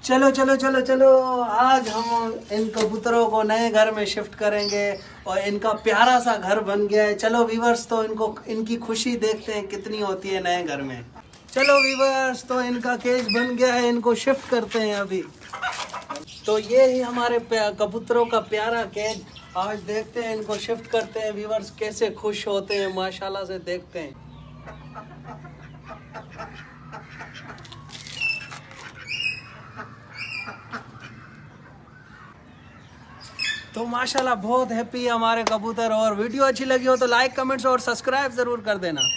चलो चलो चलो चलो, आज हम इन कबूतरों को नए घर में शिफ्ट करेंगे और इनका प्यारा सा घर बन गया है। चलो वीवर्स, तो इनको इनकी खुशी देखते हैं कितनी होती है नए घर में। चलो वीवर्स, तो इनका केज बन गया है, इनको शिफ्ट करते हैं अभी। तो ये ही हमारे कबूतरों का प्यारा केज। आज देखते हैं, इनको शिफ्ट करते हैं। वीवर्स कैसे खुश होते हैं माशाल्लाह से, देखते हैं। तो माशाल्लाह बहुत हैप्पी है हमारे कबूतर। और वीडियो अच्छी लगी हो तो लाइक, कमेंट्स और सब्सक्राइब जरूर कर देना।